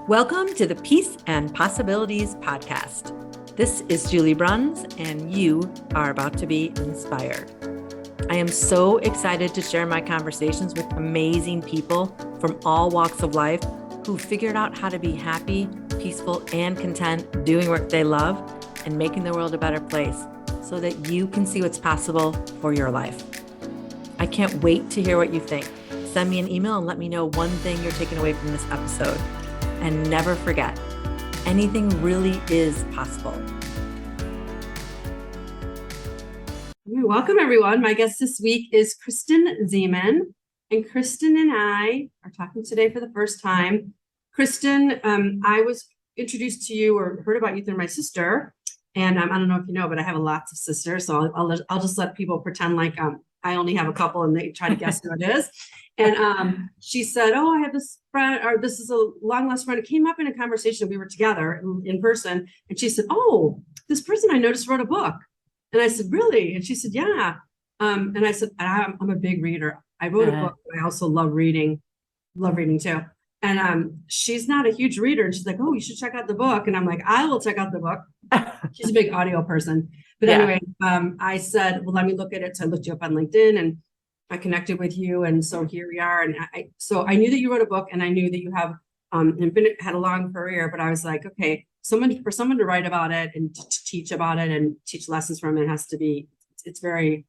Welcome to the Peace and Possibilities podcast. This is Julie Bruns, and you are about to be inspired. I am so excited to share my conversations with amazing people from all walks of life who figured out how to be happy, peaceful, and content doing work they love and making the world a better place so that you can see what's possible for your life. I can't wait to hear what you think. Send me an email and let me know one thing you're taking away from this episode. And never forget, anything really is possible. Welcome, everyone. My guest this week is Kristen Ziman. And Kristen and I are talking today for the first time. Kristen, I was introduced to you or heard about you through my sister. And I don't know if you know, but I have lots of sisters. So I'll just let people pretend like I only have a couple and they try to guess who it is. And she said, oh, I have this friend, or this is a long lost friend. It came up in a conversation. We were together in person. And she said, oh, this person I noticed wrote a book. And I said, really? And she said, yeah. And I said, I'm a big reader. I wrote a book, but I also love reading too. And she's not a huge reader. And she's like, oh, you should check out the book. And I'm like, I will check out the book. She's a big audio person. But anyway, I said, well, let me look at it. So I looked you up on LinkedIn and I connected with you. And so here we are. And so I knew that you wrote a book and I knew that you have had a long career, but I was like, okay, for someone to write about it and to teach about it and teach lessons from it has to be, it's very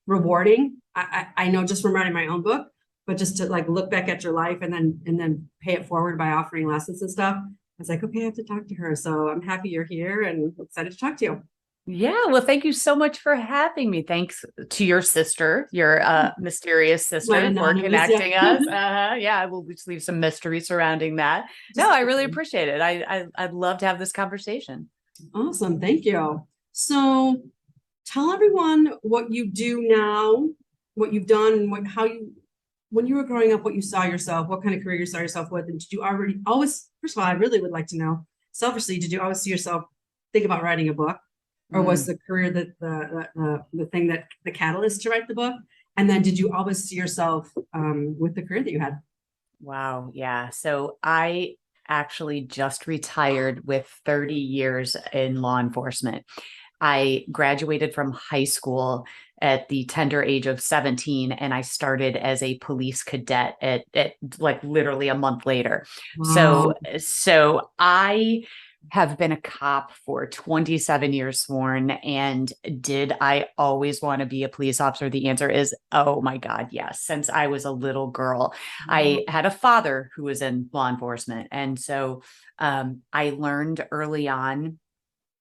rewarding. I know just from writing my own book, but just to like look back at your life and then pay it forward by offering lessons and stuff. I was like, okay, I have to talk to her. So I'm happy you're here and excited to talk to you. Yeah, well, thank you so much for having me. Thanks to your sister, your mysterious sister, for connecting us. Yeah, we'll just leave some mystery surrounding that. No, I really appreciate it. I'd love to have this conversation. Awesome, thank you. So, tell everyone what you do now, what you've done, when you were growing up, what you saw yourself, what kind of career you saw yourself with, and did you always? First of all, I really would like to know, selfishly, did you always see yourself think about writing a book? Or was the career that the thing that the catalyst to write the book? And then did you always see yourself with the career that you had? Wow. Yeah. So I actually just retired with 30 years in law enforcement. I graduated from high school at the tender age of 17, and I started as a police cadet at like literally a month later. Wow. So I have been a cop for 27 years sworn. And did I always want to be a police officer? The answer is, oh my God, yes. Since I was a little girl, I had a father who was in law enforcement. And so I learned early on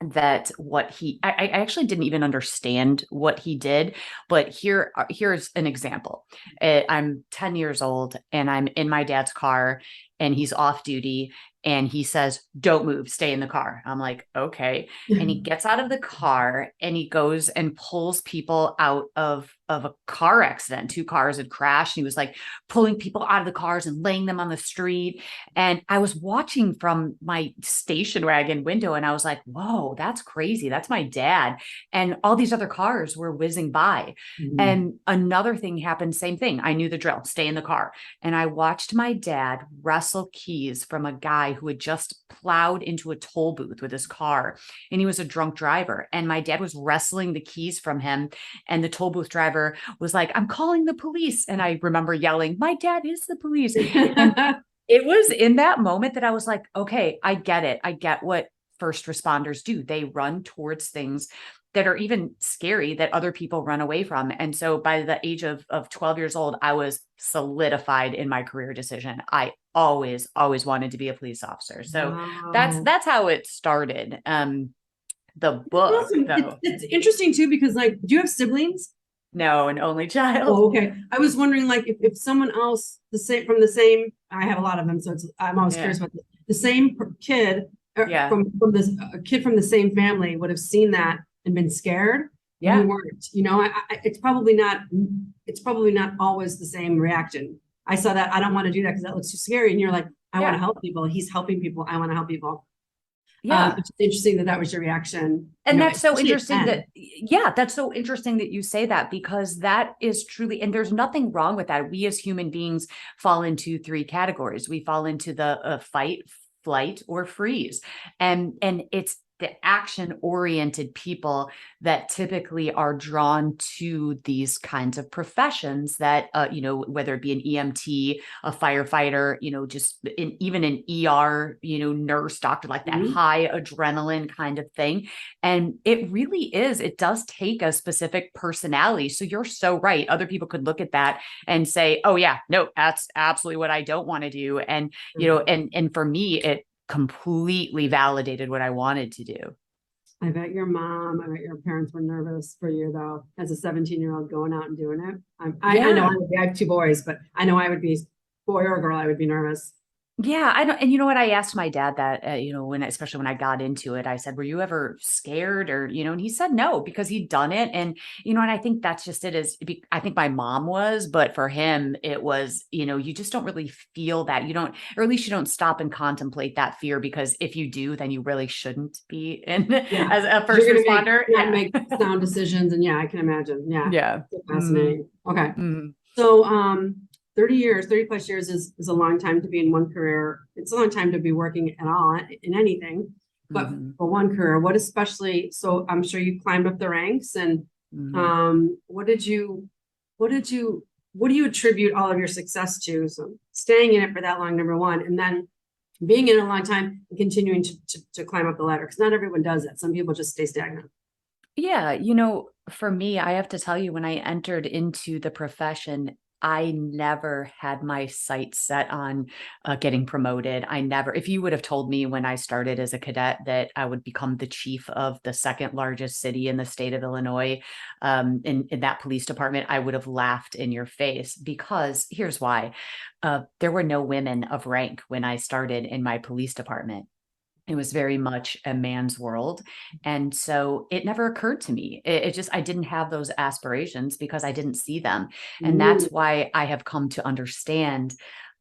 that I actually didn't even understand what he did, but here's an example. I'm 10 years old and I'm in my dad's car and he's off duty and he says, don't move, stay in the car. I'm like, okay. And he gets out of the car and he goes and pulls people out of a car accident. Two cars had crashed. He was like pulling people out of the cars and laying them on the street. And I was watching from my station wagon window and I was like, whoa, that's crazy. That's my dad. And all these other cars were whizzing by. Mm-hmm. And another thing happened, same thing. I knew the drill, stay in the car. And I watched my dad wrestle keys from a guy who had just plowed into a toll booth with his car. And he was a drunk driver. And my dad was wrestling the keys from him. And the toll booth driver was like, I'm calling the police. And I remember yelling, my dad is the police. And it was in that moment that I was like, okay, I get it. I get what first responders do. They run towards things that are even scary that other people run away from. And so by the age of 12 years old, I was solidified in my career decision. I always wanted to be a police officer. So that's how it started. The book, awesome. It's interesting too, because like, do you have siblings? No, an only child. Oh, okay. I was wondering, like, if someone else from the same, I have a lot of them, so I'm always curious about this. The same kid from this kid from the same family would have seen that and been scared. Yeah, you weren't. You know, it's probably not always the same reaction. I saw that. I don't want to do that because that looks too scary. And you're like, I want to help people. He's helping people. I want to help people. Yeah. It's interesting that that was your reaction, And that's so especially at interesting 10. that, yeah, that's so interesting that you say that, because that is truly, and there's nothing wrong with that. We as human beings fall into three categories. We fall into the fight, flight, or freeze. And it's the action oriented people that typically are drawn to these kinds of professions that, whether it be an EMT, a firefighter, just even an ER, nurse, doctor, like that Mhm. high adrenaline kind of thing. And it really is, it does take a specific personality. So you're so right. Other people could look at that and say, oh yeah, no, that's absolutely what I don't want to do. And, and for me, it completely validated what I wanted to do. I bet your parents were nervous for you though, as a 17-year-old going out and doing it. I know Yeah. I would be, I have two boys, but I know I would be, boy or girl, I would be nervous. Yeah, I don't, and you know what? I asked my dad that, especially when I got into it, I said, "Were you ever scared?" Or, and he said no, because he'd done it, and I think that's just it. I think my mom was, but for him, it was, you just don't really feel that, you don't, or at least you don't stop and contemplate that fear, because if you do, then you really shouldn't be in Yeah. as a You're first gonna responder. not Yeah, make sound decisions, and yeah, I can imagine. Yeah. yeah, So hmm fascinating. Okay. hmm So 30 years, 30 plus years is a long time to be in one career. It's a long time to be working at all in anything. But hmm for one career, what especially, so I'm sure you climbed up the ranks, and hmm what did you what did you what do you attribute all of your success to? So staying in it for that long, number one, and then being in it a long time and continuing to climb up the ladder, because not everyone does that. Some people just stay stagnant. Yeah, for me, I have to tell you, when I entered into the profession, I never had my sights set on getting promoted. I never, if you would have told me when I started as a cadet that I would become the chief of the second largest city in the state of Illinois, in that police department, I would have laughed in your face, because here's why. There were no women of rank when I started in my police department. It was very much a man's world. And so it never occurred to me. It just, I didn't have those aspirations because I didn't see them. And Ooh, that's why I have come to understand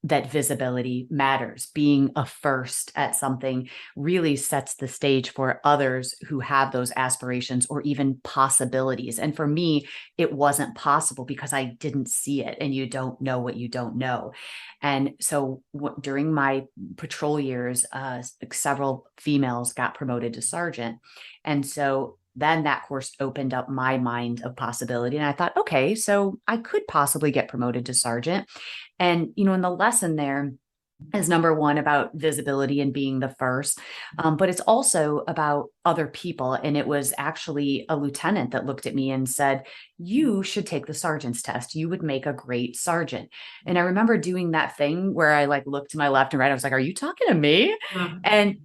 that visibility matters. Being a first at something really sets the stage for others who have those aspirations or even possibilities. And for me, it wasn't possible because I didn't see it, and you don't know what you don't know. And so during my patrol years, several females got promoted to sergeant. And so then that course opened up my mind of possibility. And I thought, okay, so I could possibly get promoted to sergeant. And, in the lesson there is number one about visibility and being the first, but it's also about other people. And it was actually a lieutenant that looked at me and said, you should take the sergeant's test, you would make a great sergeant. And I remember doing that thing where I like looked to my left and right, I was like, are you talking to me? uh, And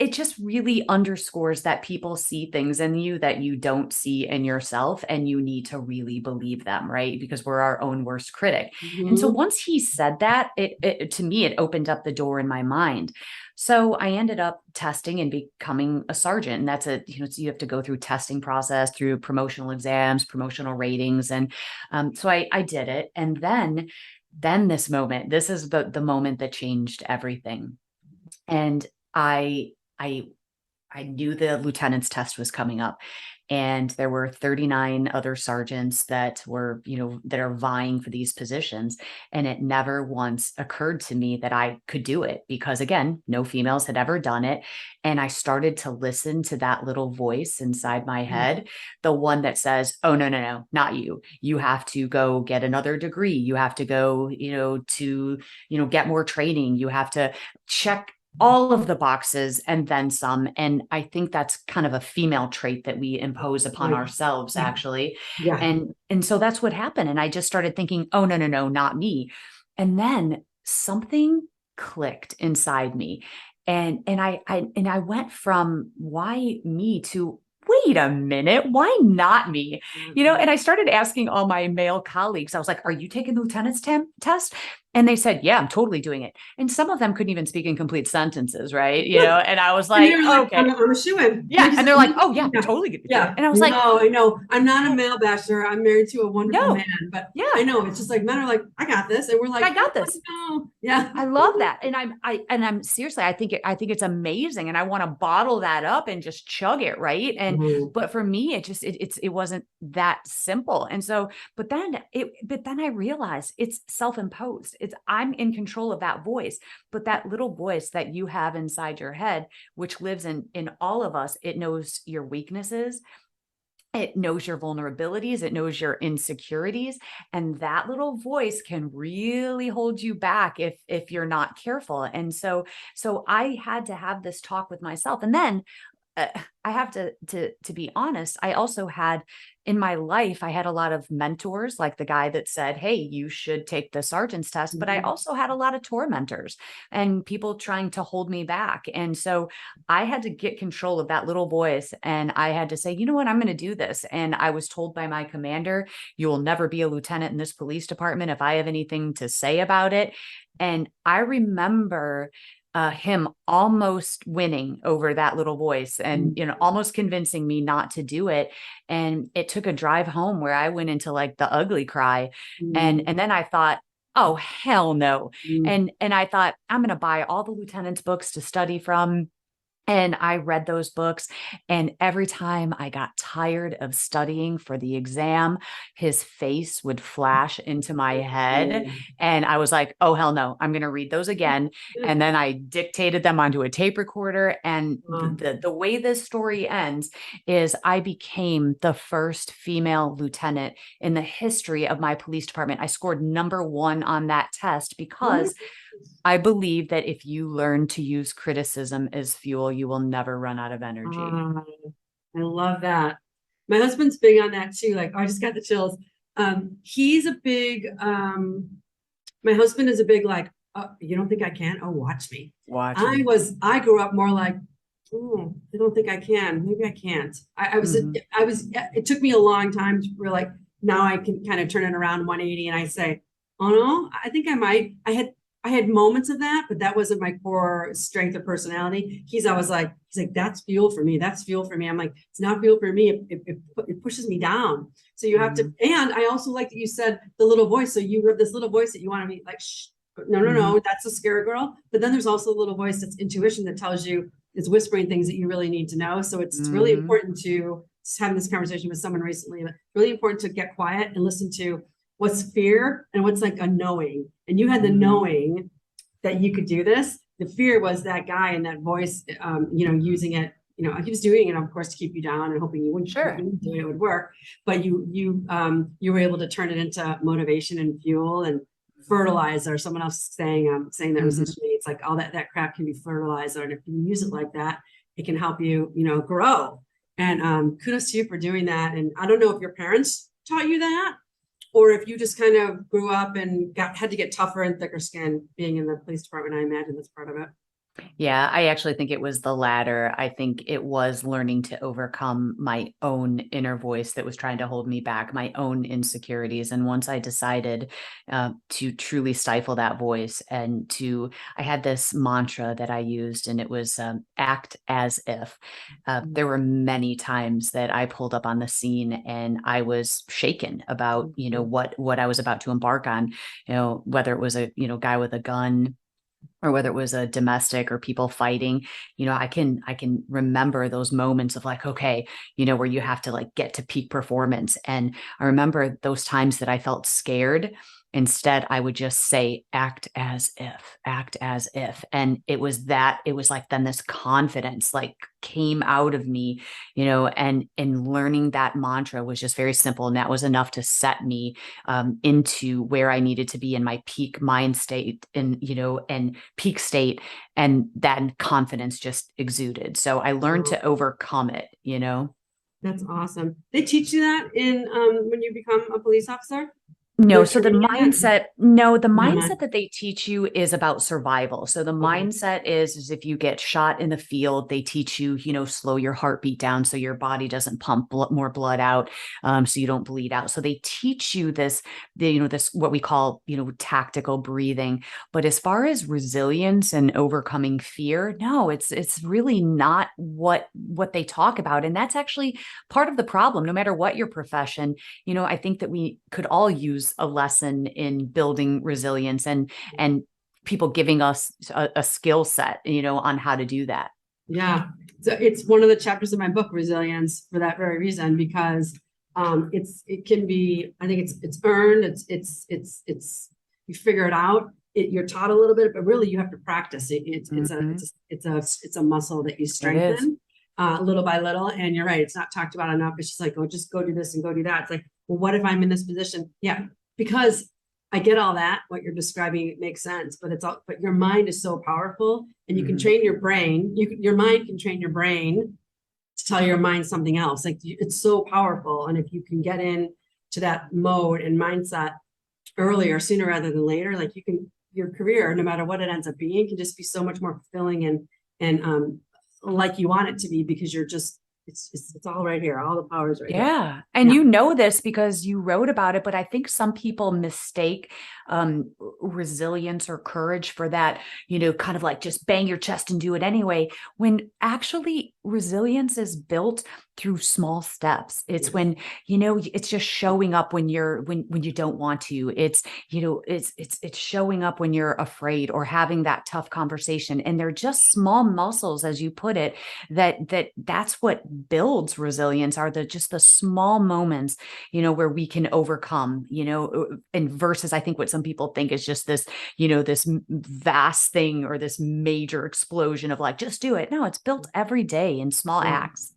it just really underscores that people see things in you that you don't see in yourself, and you need to really believe them, right? Because we're our own worst critic. And so mhm. once he said that, it to me, it opened up the door in my mind. So I ended up testing and becoming a sergeant. And that's so you have to go through testing process, through promotional exams, promotional ratings. And so I did it. And then this is the moment that changed everything. And I I knew the lieutenant's test was coming up, and there were 39 other sergeants that were, that are vying for these positions. And it never once occurred to me that I could do it, because again, no females had ever done it. And I started to listen to that little voice inside my head, the one that says, oh, no, no, no, not you. You have to go get another degree. You have to go, get more training. You have to check all of the boxes and then some. And I think that's kind of a female trait that we impose upon Like, ourselves, actually. yeah. And so that's what happened. And I just started thinking, oh, no, no, no, not me. And then something clicked inside me. And I went from why me to, wait a minute, why not me? And I started asking all my male colleagues, I was like, are you taking the lieutenant's test? And they said, yeah, I'm totally doing it. And some of them couldn't even speak in complete sentences, right? And I was And like, they were like, okay. I'm a shoo-in. Yeah. And they're like, oh, yeah, Yeah. totally gonna do it. Yeah. And I was like, No, I know. I'm not a hey, male basher. I'm married to a wonderful man, no, but I yeah, know it's just like men are like, I got this. And we're like, I got this. no. Yeah. I love that. And I'm seriously, I think it's amazing. And I want to bottle that up and just chug it. Right. Mhm. But for me, it wasn't that simple. And so, but then I realized it's self-imposed. I'm in control of that voice, but that little voice that you have inside your head, which lives in all of us, it knows your weaknesses. It knows your vulnerabilities, it knows your insecurities, and that little voice can really hold you back if you're not careful. And so I had to have this talk with myself. And then uh, I have to be honest, I also had in my life, I had a lot of mentors, like the guy that said, hey, you should take the sergeant's test. But I Mhm. also had a lot of tormentors and people trying to hold me back. And so I had to get control of that little voice. And I had to say, you know what, I'm going to do this. And I was told by my commander, you will never be a lieutenant in this police department if I have anything to say about it. And I remember him almost winning over that little voice and almost convincing me not to do it. And it took a drive home where I went into like the ugly cry. And then I thought, oh hell no. Mhm. And I thought, I'm going to buy all the lieutenant's books to study from. And I read those books, and every time I got tired of studying for the exam, his face would flash into my head. Mhm. And I was like, oh, hell no, I'm going to read those again. And then I dictated them onto a tape recorder. And Wow. the way this story ends is I became the first female lieutenant in the history of my police department. I scored #1 on that test Oh my because I believe that if you learn to use criticism as fuel, you will never run out of energy. God. I love that. My husband's big on that too. Like, I just got the chills. He's a big, my husband is a big, like, you don't think I can? Oh, watch me. Watch me. I grew up more like, oh, I don't think I can. Maybe I can't. Mhm. It took me a long time to realize now I can kind of turn it around 180 and I say, oh no, I think I might. I had moments of that, but that wasn't my core strength or personality. He's like, that's fuel for me. That's fuel for me. I'm like, it's not fuel for me. It pushes me down. So you have to, Mhm. and I also like that you said the little voice. So you have this little voice that you want to be like, shh, no, no, Mhm. no, that's a scary girl. But then there's also a little voice that's intuition that tells you, it's whispering things that you really need to know. So it's really Mhm. important to having this conversation with someone recently, but really important to get quiet and listen to what's fear and what's like a knowing. And you had the Mhm. knowing that you could do this. The fear was that guy and that voice, using it. He was doing it, of course, to keep you down and hoping you Sure. wouldn't do it, it would work. But you were able to turn it into motivation and fuel and fertilizer. Someone else saying that Mhm. recently. It's like all that crap can be fertilizer, and if you use it like that, it can help you, grow. And kudos to you for doing that. And I don't know if your parents taught you that, or if you just kind of grew up and had to get tougher and thicker skin being in the police department. I imagine that's part of it. Yeah, I actually think it was the latter. I think it was learning to overcome my own inner voice that was trying to hold me back, my own insecurities. And once I decided to truly stifle that voice I had this mantra that I used, and it was act as if. There were many times that I pulled up on the scene and I was shaken about, what I was about to embark on, whether it was a, guy with a gun or whether it was a domestic or people fighting. I can remember those moments of like, okay, where you have to like get to peak performance. And I remember those times that I felt scared. Instead, I would just say, act as if. And it was like then this confidence like came out of me, and learning that mantra was just very simple. And that was enough to set me into where I needed to be in my peak mind state and peak state. And then confidence just exuded. So I learned Oh, to overcome it. that's awesome. They teach you that in when you become a police officer? No, You're so the training it? mindset, no, the No. mindset that they teach you is about survival. So the Okay. mindset is if you get shot in the field, they teach you, slow your heartbeat down so your body doesn't pump more blood out, so you don't bleed out. So they teach you this what we call, tactical breathing. But as far as resilience and overcoming fear, no, it's really not what they talk about, and that's actually part of the problem. No matter what your profession, I think that we could all use a lesson in building resilience and people giving us a skill set, on how to do that. Yeah. So it's one of the chapters of my book, Resilience, for that very reason, because it can be, I think it's earned, you figure it out. You're taught a little bit, but really you have to practice it. Mhm. It's a muscle that you It is. strengthen little by little. And you're right, it's not talked about enough. It's just like, oh, just go do this and go do that. It's like, well, what if I'm in this position? Yeah, because I get all that. What you're describing, it makes sense, but your mind is so powerful, and you can Mhm. train your brain. Your mind can train your brain to tell your mind something else. Like it's so powerful, and if you can get in to that mode and mindset earlier, sooner rather than later, like your career, no matter what it ends up being, can just be so much more fulfilling and like you want it to be, because it's all right here. All the power is right here. Yeah. And Yeah. this because you wrote about it, but I think some people mistake resilience or courage for that, kind of like just bang your chest and do it anyway, when actually resilience is built through small steps. It's Yes. when, it's just showing up when you don't want to. It's, it's showing up when you're afraid or having that tough conversation. And they're just small muscles, as you put it, that's what builds resilience, are just the small moments, where we can overcome, and versus I think what some people think is just this, this vast thing or this major explosion of like, just do it. No, it's built every day in small Yeah. acts.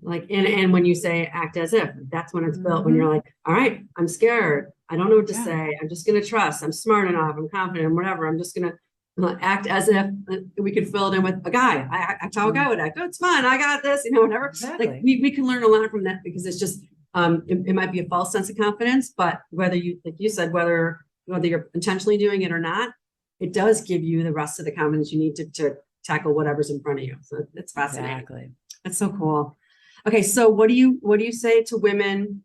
Like, and when you say act as if, that's when it's built, when Mhm. you're like, all right, I'm scared. I don't know what to Yeah. say. I'm just going to trust. I'm smart enough. I'm confident, whatever. I'm just going to act as if we could fill it in with a guy. That's how a guy would act. Oh, it's fine. I got this, whatever. Like Exactly. we can learn a lot from that, because it's just, it might be a false sense of confidence, but whether you, like you said, whether you're intentionally doing it or not, it does give you the rest of the confidence you need to tackle whatever's in front of you. So it's fascinating. Exactly. That's so cool. Okay, so what do you say to women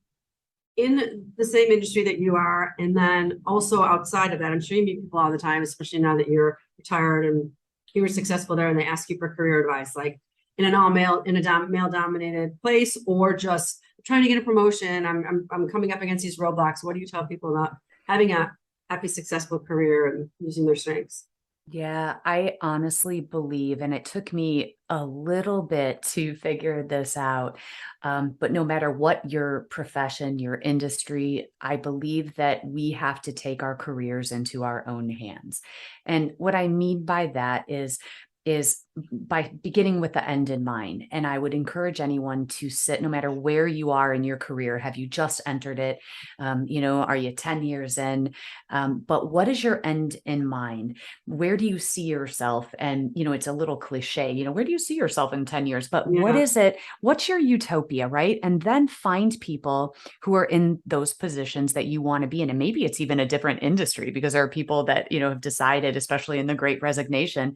in the same industry that you are, and then also outside of that? I'm sure you meet people all the time, especially now that you're retired and you were successful there, and they ask you for career advice, like in an all male, in a male dominated place, or just trying to get a promotion. I'm coming up against these roadblocks. What do you tell people about having a happy, successful career and using their strengths? Yeah, I honestly believe, and it took me a little bit to figure this out. But no matter what your profession, your industry, I believe that we have to take our careers into our own hands. And what I mean by that is by beginning with the end in mind. And I would encourage anyone to sit, no matter where you are in your career. Have you just entered it? Are you 10 years in? But what is your end in mind? Where do you see yourself? And, it's a little cliche, where do you see yourself in 10 years? But what Yeah, is it? What's your utopia, right? And then find people who are in those positions that you want to be in. And maybe it's even a different industry, because there are people that, have decided, especially in the Great Resignation,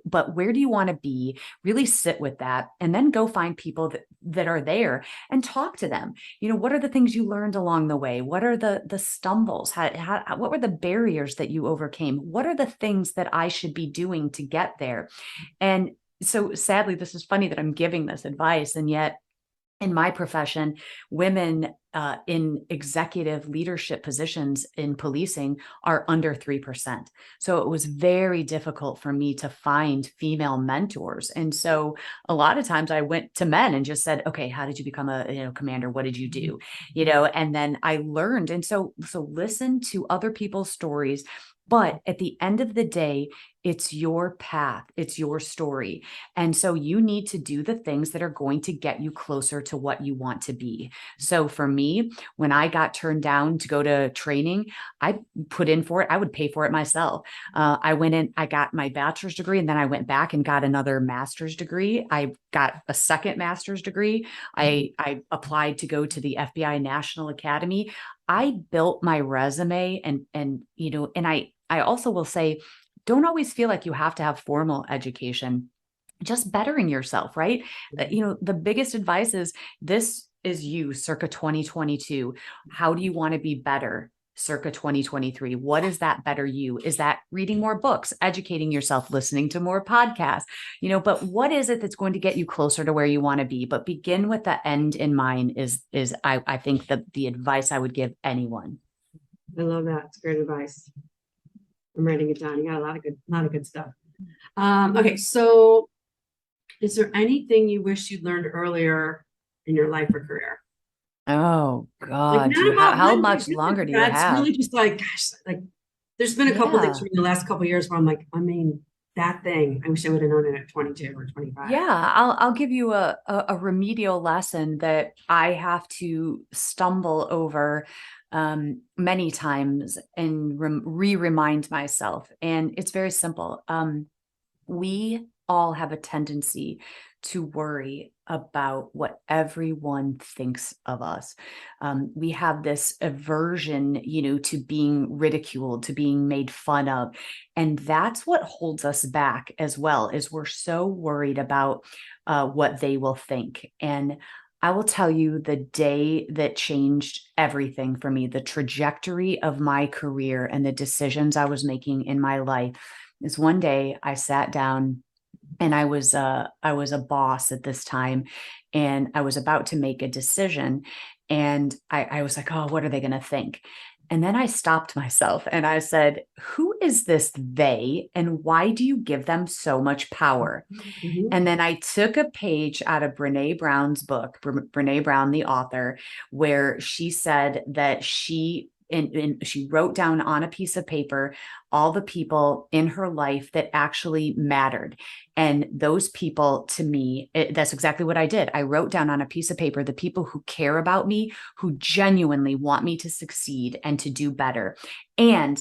but where do you want to be? Really sit with that, and then go find people that are there and talk to them. What are the things you learned along the way? What are the stumbles? What were the barriers that you overcame? What are the things that I should be doing to get there? And so sadly, this is funny that I'm giving this advice, and yet in my profession, women in executive leadership positions in policing are under 3%. So it was very difficult for me to find female mentors. And so a lot of times I went to men and just said, okay, how did you become a commander? What did you do? And then I learned. And so listen to other people's stories. But at the end of the day, it's your path, it's your story. And so you need to do the things that are going to get you closer to what you want to be. So for me, when I got turned down to go to training, I put in for it. I would pay for it myself. I went in, I got my bachelor's degree, and then I went back and got another master's degree. I got a second master's degree. I applied to go to the FBI National Academy. I built my resume and, and I also will say, don't always feel like you have to have formal education, just bettering yourself, right? The biggest advice is this is you circa 2022. How do you want to be better circa 2023? What is that better you? Is that reading more books, educating yourself, listening to more podcasts, but what is it that's going to get you closer to where you want to be? But begin with the end in mind is I think the advice I would give anyone. I love that. It's great advice. I'm writing it down. You got a lot of good stuff. Okay, so is there anything you wish you'd learned earlier in your life or career? Oh Like God, not about how money, much longer do you that's have? really just like, gosh, like there's been a couple things Yeah. for me in the last couple of years where I'm like, I mean, that thing, I wish I would have known it at 22 or 25. Yeah, I'll give you a remedial lesson that I have to stumble over many times and remind myself. And it's very simple. We all have a tendency to worry about what everyone thinks of us. We have this aversion, to being ridiculed, to being made fun of. And that's what holds us back as well, is we're so worried about what they will think. And I will tell you the day that changed everything for me, the trajectory of my career and the decisions I was making in my life is one day I sat down and I was a boss at this time and I was about to make a decision and I was like, oh, what are they going to think? And then I stopped myself and I said, who is this they and why do you give them so much power? Mhm. And then I took a page out of Brene Brown's book, Brene Brown, the author, where she said that and she wrote down on a piece of paper all the people in her life that actually mattered. And those people to me, that's exactly what I did. I wrote down on a piece of paper the people who care about me, who genuinely want me to succeed and to do better. And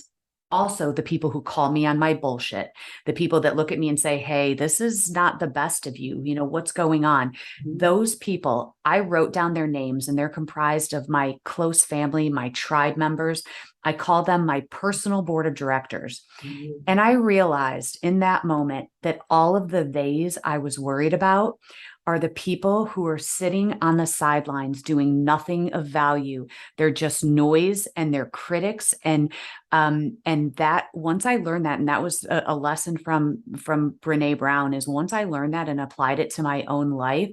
also the people who call me on my bullshit, the people that look at me and say, hey, this is not the best of you. What's going on? Those people, I wrote down their names and they're comprised of my close family, my tribe members. I call them my personal board of directors. Mhm. And I realized in that moment that all of the theys I was worried about are the people who are sitting on the sidelines doing nothing of value. They're just noise and they're critics. And that once I learned that, and that was a lesson from Brene Brown, is once I learned that and applied it to my own life,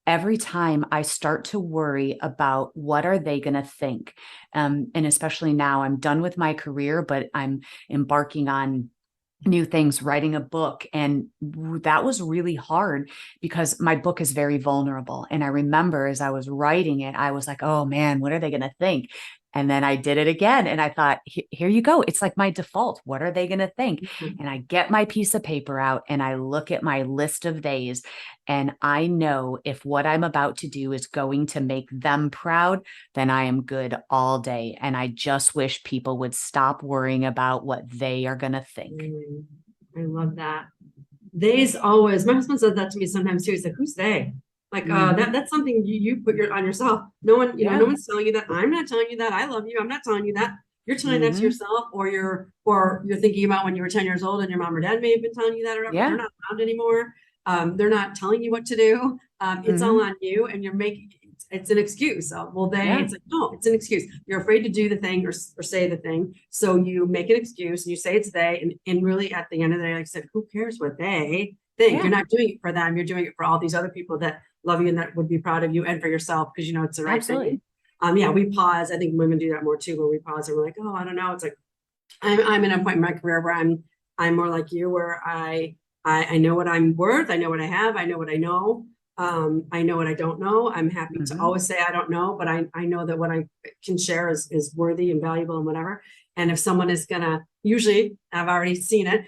every time I start to worry about what are they going to think. And especially now I'm done with my career, but I'm embarking on new things, writing a book. And that was really hard because my book is very vulnerable. And I remember as I was writing it, I was like, oh man, what are they going to think? And then I did it again. And I thought, here you go. It's like my default. What are they going to think? And I get my piece of paper out and I look at my list of days. And I know if what I'm about to do is going to make them proud, then I am good all day. And I just wish people would stop worrying about what they are going to think. I love that. They's always, my husband said that to me sometimes too. He's like, who's they? Like, that's something you put on yourself. No one, Yeah. no one's telling you that. I'm not telling you that. I love you. I'm not telling you that. You're telling that to yourself, or you're thinking about when you were 10 years old and your mom or dad may have been telling you that or whatever. Yeah. They're not around anymore. They're not telling you what to do. It's all on you, and you're making it's an excuse. It's like, no, it's an excuse. You're afraid to do the thing or say the thing. So you make an excuse and you say it's they. And really at the end of the day, like I said, who cares what they think? Yeah. You're not doing it for them. You're doing it for all these other people that love you and that would be proud of you, and for yourself, because it's the right thing. Yeah, we pause. I think women do that more too, where we pause and we're like, oh, I don't know. It's like, I'm in a point in my career where I'm more like you, where I know what I'm worth. I know what I have. I know what I know. I know what I don't know. I'm happy to always say I don't know, but I know that what I can share is worthy and valuable and whatever. And if someone is gonna, usually I've already seen it,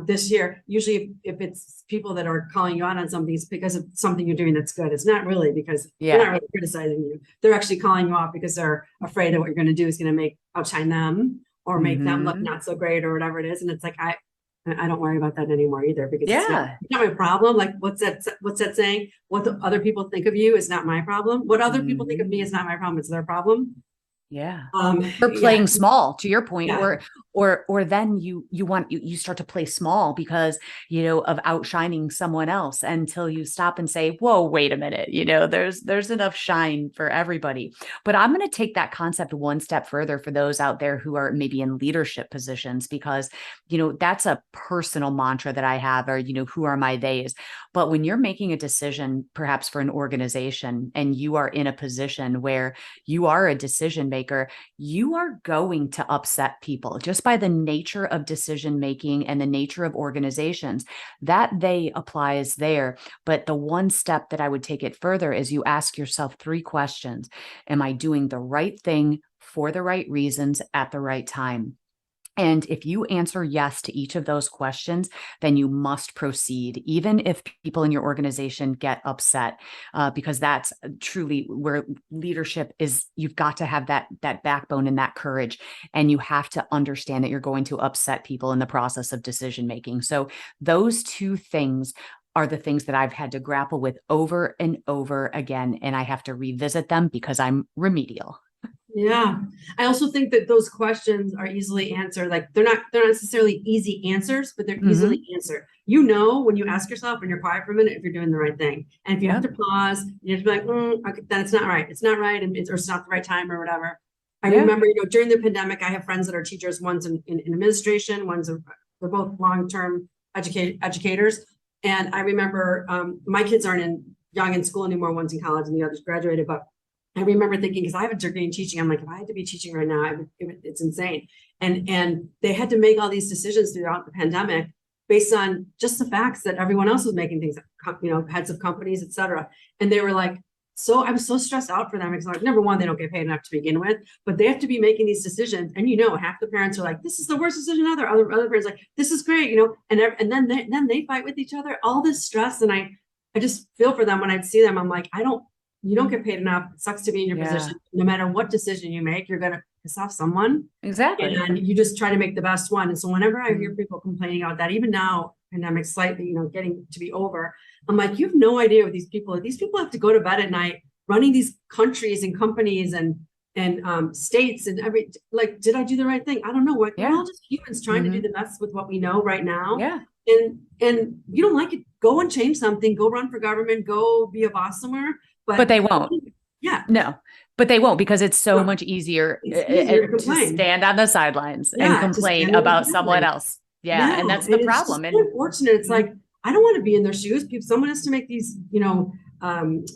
this year, usually if it's people that are calling you out on something, it's because of something you're doing that's good. It's not really because they're not really criticizing you. They're actually calling you out because they're afraid that what you're going to do is going to outshine them or make them look not so great or whatever it is. And it's like, I don't worry about that anymore either, because it's not my problem. Like, what's that saying? What the other people think of you is not my problem. What other people think of me is not my problem. It's their problem. Yeah. Um, Or yeah, playing small, to your point, yeah, or then you start to play small because, of outshining someone else, until you stop and say, whoa, wait a minute, there's enough shine for everybody. But I'm going to take that concept one step further for those out there who are maybe in leadership positions, because, that's a personal mantra that I have, or, who are my theys. But when you're making a decision, perhaps for an organization, and you are in a position where you are a decision maker, you are going to upset people just by the nature of decision making and the nature of organizations. That they applies there. But the one step that I would take it further is you ask yourself 3 questions. Am I doing the right thing for the right reasons at the right time? And if you answer yes to each of those questions, then you must proceed, even if people in your organization get upset, because that's truly where leadership is. You've got to have that backbone and that courage, and you have to understand that you're going to upset people in the process of decision making. So those 2 things are the things that I've had to grapple with over and over again, and I have to revisit them because I'm remedial. yeah. I also think that those questions are easily answered. Like they're not necessarily easy answers, but they're easily Mm-hmm. answered. You know, when you ask yourself when you're quiet for a minute if you're doing the right thing. And if you have Yep. to pause, you have to be like, okay, then it's not right. It's not right, and or it's not the right time or whatever. I Yeah. remember, during the pandemic, I have friends that are teachers. One's in administration, they're both long-term educators. And I remember, my kids aren't young in school anymore. One's in college and the other's graduated, but I remember thinking, because I have a degree in teaching, I'm like, if I had to be teaching right now, it's insane. And they had to make all these decisions throughout the pandemic based on just the facts that everyone else was making things, heads of companies, et cetera. And they were like, I was so stressed out for them, because like, number one, they don't get paid enough to begin with, but they have to be making these decisions. And half the parents are like, this is the worst decision ever. Other parents are like, this is great, and then they fight with each other, all this stress. And I just feel for them when I see them. I'm like, you don't get paid enough. It sucks to be in your Yeah. position. No matter what decision you make, you're going to piss off someone, Exactly. and you just try to make the best one. And so whenever I hear Mm. people complaining about that, even now, pandemic slightly, getting to be over, I'm like, you have no idea what these people have to go to bed at night running these countries and companies and states and like, did I do the right thing? I don't know. We're Yeah. all just humans trying to do Mm-hmm. the best with what we know right now. Yeah. And you don't like it, go and change something, go run for government, go be a boss somewhere. But But they won't. yeah, No, but they won't, because it's so no, much easier it's easier to to complain. stand on the sidelines and Yeah, complain just about someone exactly. else. Yeah. Yeah, And that's and the it's just problem. so And unfortunate. It's Mhm. like, I don't want to be in their shoes. Someone has to make these,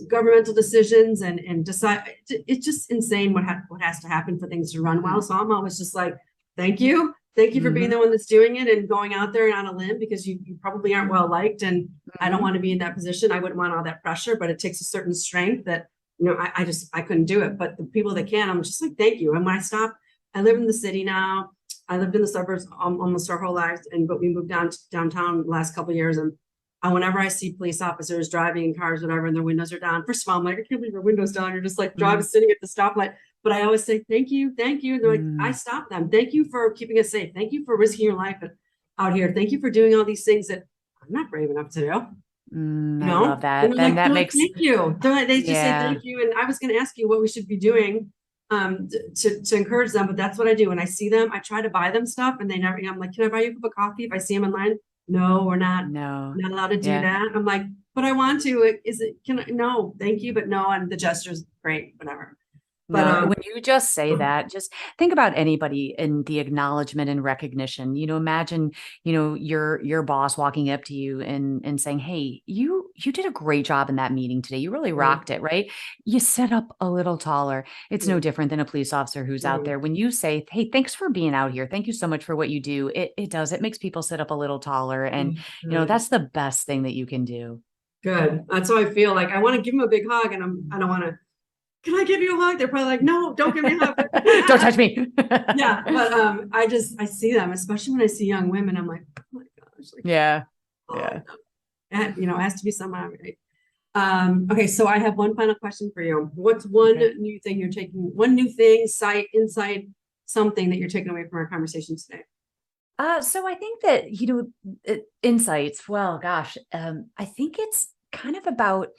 governmental decisions and decide. It's just insane what has to happen for things to run well. Mhm. So I'm always just like, thank you for being the Mhm. one that's doing it and going out there and on a limb, because you probably aren't well liked, and I don't Mhm. want to be in that position. I wouldn't want all that pressure, but it takes a certain strength that I couldn't do it. But the people that can, I'm just like, thank you. And when I stop, I live in the city now. I lived in the suburbs almost our whole lives, but we moved down to downtown the last couple of years. And whenever I see police officers driving in cars, whatever, and their windows are down, first of all, I'm like, I can't believe your windows down. You're just like driving, Mhm. sitting at the stoplight. But I always say, thank you, thank you. And they're like, I Mhm. stop them. Thank you for keeping us safe. Thank you for risking your life out here. Thank you for doing all these things that I'm not brave enough to do. I love And that. Then that they're like, makes, thank you. They just say yeah. thank you. And I was going to ask you what we should be doing to encourage them, but that's what I do. When I see them, I try to buy them stuff, and they never, I'm like, can I buy you a cup of coffee if I see them in line? No, we're No. not allowed to do Yeah. that. I'm like, but I want to. Can I, no, thank you, but no. And the gesture's great, whatever. But No, when you just say that, just think about anybody in the acknowledgement and recognition. Imagine, your boss walking up to you and saying, "Hey, you did a great job in that meeting today. You really right, rocked it, right?" You sit up a little taller. It's no right, different than a police officer who's out right, there. When you say, "Hey, thanks for being out here. Thank you so much for what you do." It makes people sit up a little taller, and good. that's the best thing that you can do. Good. That's how I feel. Like I want to give them a big hug, and I don't want to. Can I give you a hug? They're probably like, no, don't give me a hug. Don't touch me. Yeah, but I see them, especially when I see young women. I'm like, oh my gosh, like, Yeah. oh, Yeah. and, it has to be someone, right? Okay, so I have one final question for you. What's one Okay. new thing you're taking? One new thing, insight, something that you're taking away from our conversation today? So I think that, insights, well, gosh, I think it's kind of about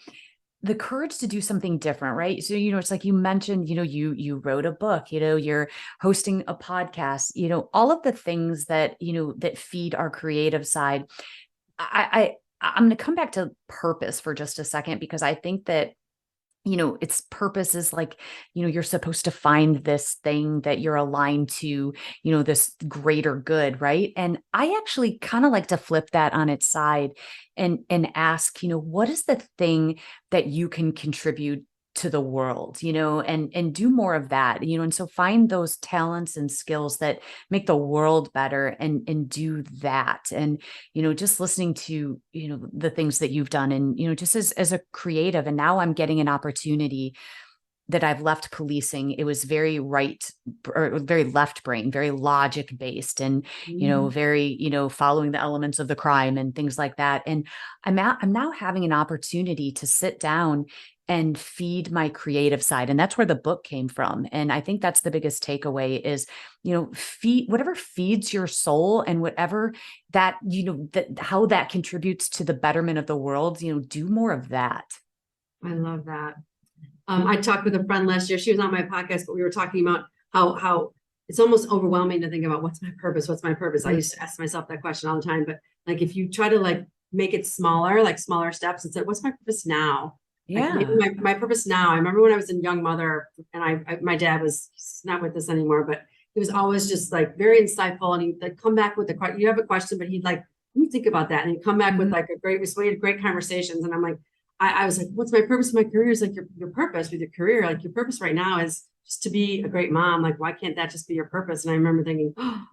the courage to do something different, right? So, it's like you mentioned, you wrote a book, you're hosting a podcast, all of the things that, that feed our creative side. I'm going to come back to purpose for just a second, because I think that its purpose is like, you're supposed to find this thing that you're aligned to, this greater good, right? And I actually kind of like to flip that on its side and ask, what is the thing that you can contribute to the world, and do more of that, and so find those talents and skills that make the world better, and do that. And just listening to the things that you've done, and just as a creative, and now I'm getting an opportunity that I've left policing. It was very right, or very left brain, very logic based, and very following the elements of the crime and things like that. And I'm now having an opportunity to sit down and feed my creative side, and that's where the book came from. And I think that's the biggest takeaway is feed whatever feeds your soul, and whatever that that how that contributes to the betterment of the world. Do more of that. I love that. I talked with a friend last year. She was on my podcast, but we were talking about how it's almost overwhelming to think about what's my purpose? What's my purpose? I used to ask myself that question all the time, but like if you try to like make it smaller, like smaller steps, and say, what's my purpose now? Like maybe my purpose now. I remember when I was a young mother, and my dad he's not with us anymore, but he was always just like very insightful, and he'd like come back with you have a question, but he'd like, let me think about that. And he'd come back with like we had great conversations. And I'm like, I was like, what's my purpose? My career is like your purpose with your career. Like your purpose right now is just to be a great mom. Like, why can't that just be your purpose? And I remember thinking, oh,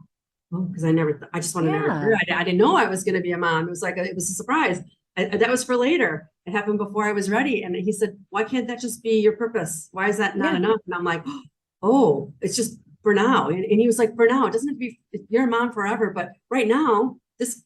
because I just wanted to have a career. I didn't know I was going to be a mom. It was like, it was a surprise. That was for later. It happened before I was ready. And he said, why can't that just be your purpose? Why is that not enough? And I'm like, oh, it's just for now. And he was like, for now, it doesn't have to be, you're a mom forever, but right now, this,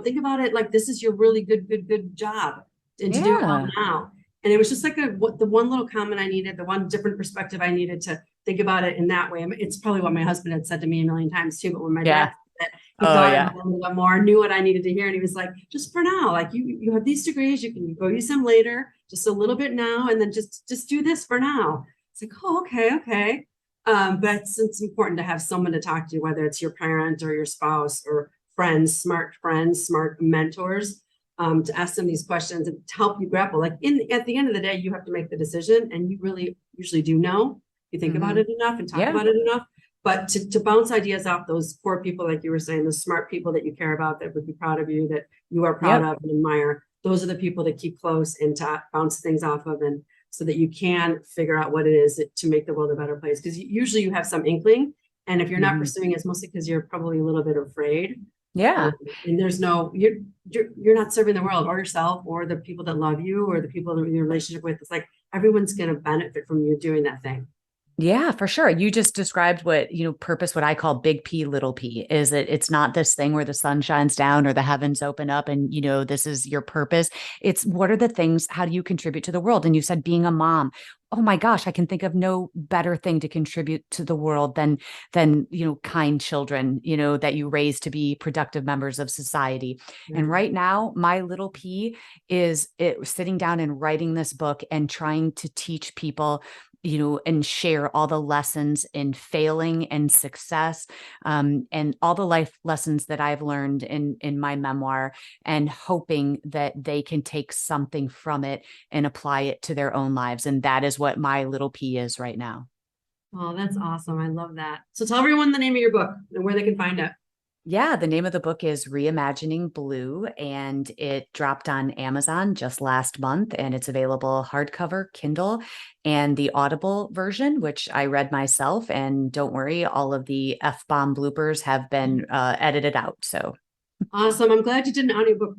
think about it like this is your really good job. And to do it all now. And it was just like the one little comment I needed, the one different perspective I needed to think about it in that way. It's probably what my husband had said to me a million times too, but when my dad said that, he thought a little bit more, knew what I needed to hear. And he was like, just for now, like you have these degrees, you can go use them later, just a little bit now, and then just do this for now. It's like, oh, okay. But it's important to have someone to talk to, whether it's your parent or your spouse or friends, smart mentors. To ask them these questions and to help you grapple. Like at the end of the day, you have to make the decision, and you really usually do know. You think about it enough and talk about it enough. But to bounce ideas off those core people, like you were saying, the smart people that you care about, that would be proud of you, that you are proud of and admire. Those are the people to keep close and to bounce things off of, and so that you can figure out what it is to make the world a better place. Because usually you have some inkling, and if you're not pursuing it, it's mostly because you're probably a little bit afraid. And there's you're not serving the world or yourself or the people that love you or the people that you're in a relationship with. It's like everyone's going to benefit from you doing that thing. Yeah, for sure. You just described what, purpose, what I call big P, little p, is that it's not this thing where the sun shines down or the heavens open up and, this is your purpose. It's what are the things, how do you contribute to the world? And you said being a mom. Oh my gosh, I can think of no better thing to contribute to the world than, kind children, that you raise to be productive members of society. And right now, my little P is sitting down and writing this book and trying to teach people and share all the lessons in failing and success, and all the life lessons that I've learned in my memoir, and hoping that they can take something from it and apply it to their own lives. And that is what my little P is right now. Oh, that's awesome. I love that. So tell everyone the name of your book and where they can find it. Yeah, the name of the book is Reimagining Blue, and it dropped on Amazon just last month, and it's available hardcover, Kindle, and the Audible version, which I read myself. And don't worry, all of the F-bomb bloopers have been edited out. So awesome. I'm glad you did an audiobook.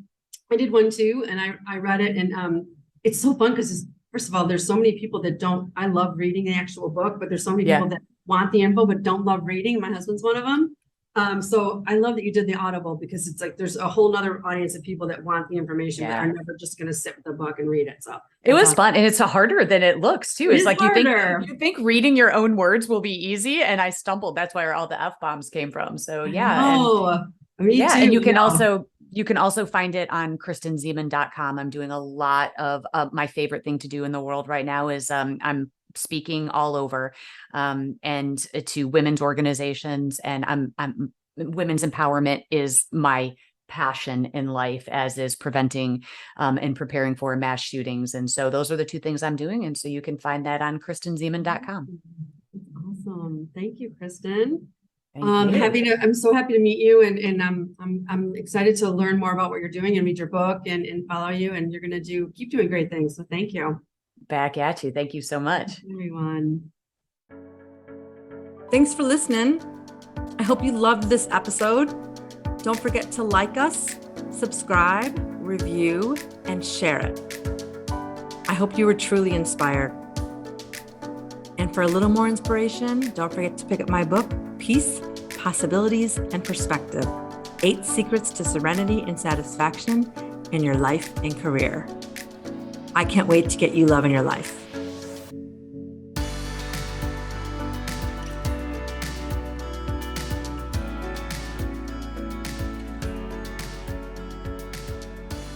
I did one too, and I read it, and it's so fun because first of all, there's so many people that I love reading the actual book, but there's so many people that want the info but don't love reading. My husband's one of them. So I love that you did the Audible, because it's like there's a whole nother audience of people that want the information but are never just going to sit with the book and read it. So it was fun, and it's harder than it looks too. It's like harder. you think reading your own words will be easy, and I stumbled. That's where all the F-bombs came from. So yeah, and you can also You can also find it on KristenZiman.com. I'm doing a lot of my favorite thing to do in the world right now is I'm speaking all over and to women's organizations, and I'm women's empowerment is my passion in life, as is preventing and preparing for mass shootings. And so those are the two things I'm doing. And so you can find that on KristenZiman.com. Awesome. Thank you, Kristen. Thank you. I'm so happy to meet you, and I'm excited to learn more about what you're doing and read your book and follow you, and you're gonna keep doing great things. So thank you. Back at you. Thank you so much. Everyone. Thanks for listening. I hope you loved this episode. Don't forget to like us, subscribe, review, and share it. I hope you were truly inspired. And for a little more inspiration, don't forget to pick up my book, Peace, Possibilities, and Perspective: 8 Secrets to Serenity and Satisfaction in Your Life and Career. I can't wait to get you love in your life.